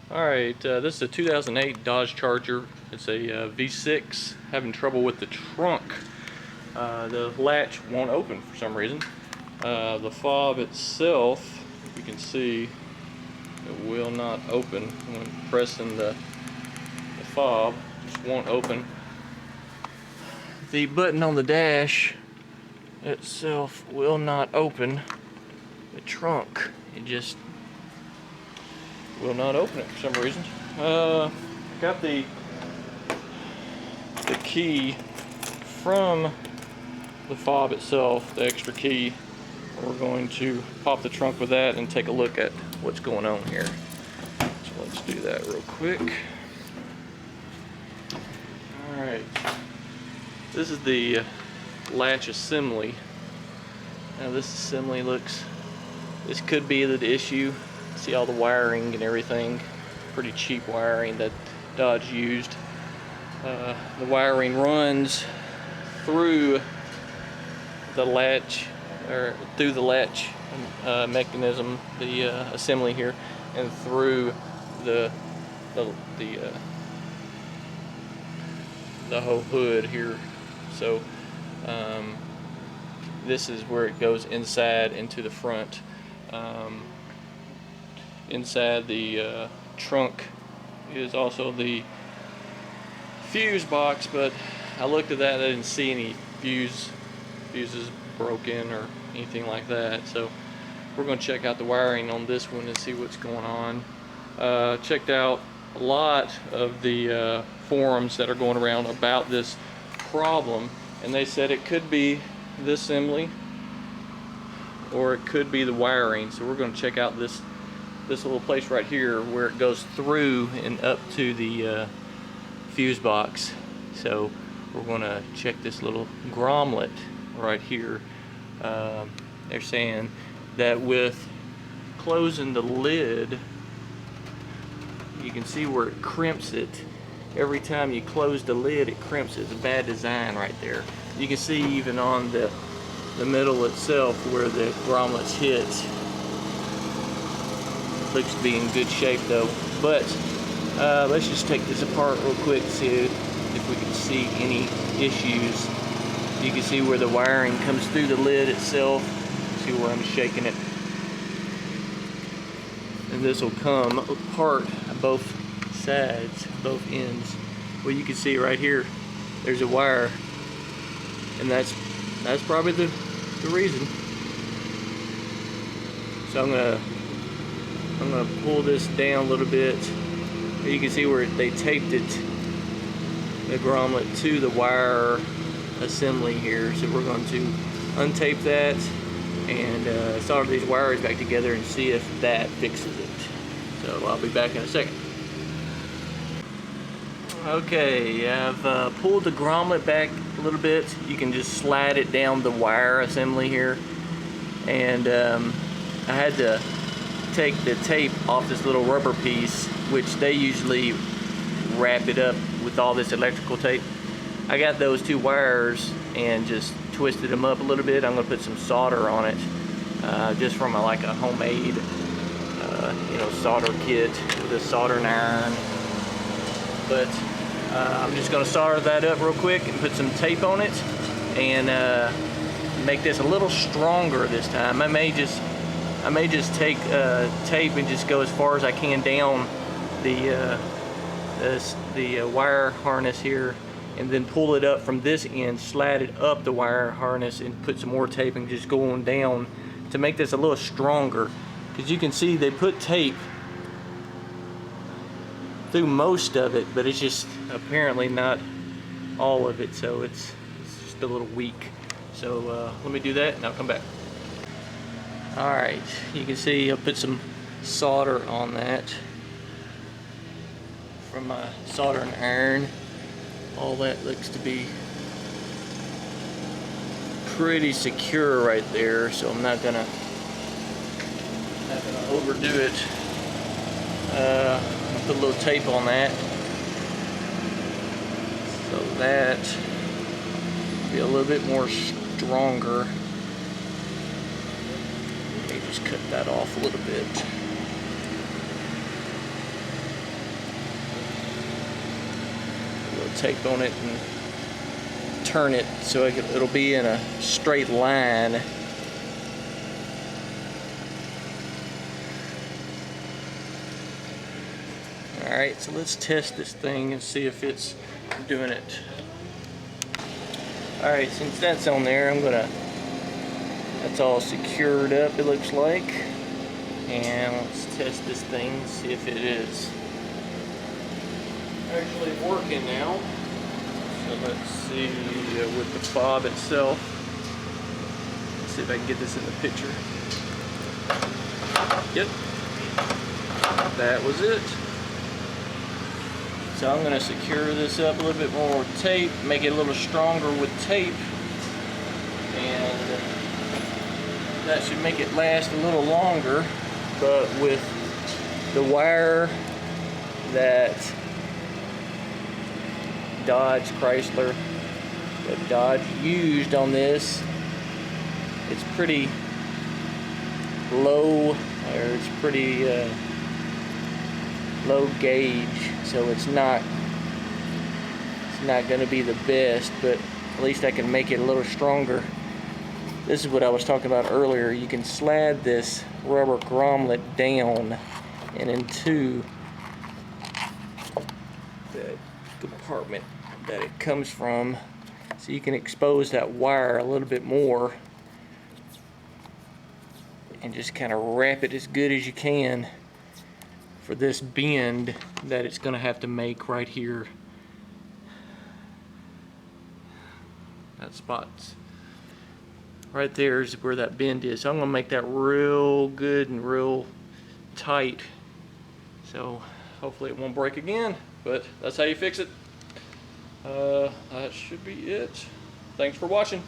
Alright, this is a 2008 Dodge Charger. It's a V6, having trouble with the trunk. The latch won't open for some reason. The fob itself, you can see, it will not open when pressing the fob. Just won't open. The button on the dash itself will not open the trunk. It just will not open it for some reason. Got the key from the fob itself, the extra key. We're going to pop the trunk with that and take a look at what's going on here. So let's do that real quick. Alright, this is the latch assembly. Now this assembly this could be the issue. See all the wiring and everything, pretty cheap wiring that Dodge used. The wiring runs through the latch, or through the latch mechanism, the assembly here, and through the whole hood here. So this is where it goes inside into the front. Inside the trunk is also the fuse box, but I looked at that, I didn't see any fuses broken or anything like that. So we're going to check out the wiring on this one and see what's going on. Checked out a lot of the forums that are going around about this problem, and they said it could be the assembly or it could be the wiring. So we're going to check out this little place right here where it goes through and up to the fuse box. So we're going to check this little grommet right here. They're saying that with closing the lid, you can see where it crimps it. Every time you close the lid, it crimps it. It's a bad design right there. You can see even on the middle itself where the grommets hit. Looks to be in good shape though. But let's just take this apart real quick to see if we can see any issues. You can see where the wiring comes through the lid itself. See where I'm shaking it. And this will come apart both sides, both ends. Well, you can see right here, there's a wire, and that's probably the reason. So I'm gonna pull this down a little bit. You can see where they taped it, the grommet, to the wire assembly here. So we're going to untape that and solder these wires back together and see if that fixes it. So I'll be back in a second. Okay, I've pulled the grommet back a little bit. You can just slide it down the wire assembly here, and I had to take the tape off this little rubber piece, which they usually wrap it up with all this electrical tape. I got those two wires and just twisted them up a little bit. I'm going to put some solder on it, just from like a homemade solder kit with a soldering iron. But I'm just going to solder that up real quick and put some tape on it and make this a little stronger this time. I may just take tape and just go as far as I can down the wire harness here, and then pull it up from this end, slide it up the wire harness, and put some more tape and just go on down to make this a little stronger. Because you can see they put tape through most of it, but it's just apparently not all of it, so it's just a little weak. So let me do that and I'll come back. Alright, you can see I'll put some solder on that from my soldering iron. All that looks to be pretty secure right there, so I'm not gonna overdo it. I'm gonna put a little tape on that, so that will be a little bit more stronger. Let me just cut that off a little bit. tape on it and turn it so it'll be in a straight line. Alright, so let's test this thing and see if it's doing it. Alright, since that's on there, that's all secured up, it looks like. And let's test this thing and see if it is actually working now. So let's see with the fob itself. Let's see if I can get this in the picture. Yep, that was it. So I'm going to secure this up a little bit more with tape, make it a little stronger with tape, and that should make it last a little longer. But with the wire that Dodge used on this, it's pretty low, or it's pretty low gauge, so it's not going to be the best, but at least I can make it a little stronger. This is what I was talking about earlier. You can slide this rubber grommet down and into the compartment that it comes from, so you can expose that wire a little bit more and just kind of wrap it as good as you can for this bend that it's going to have to make right here. That spot's right there is where that bend is. So I'm going to make that real good and real tight, so hopefully it won't break again, but that's how you fix it. That should be it. Thanks for watching.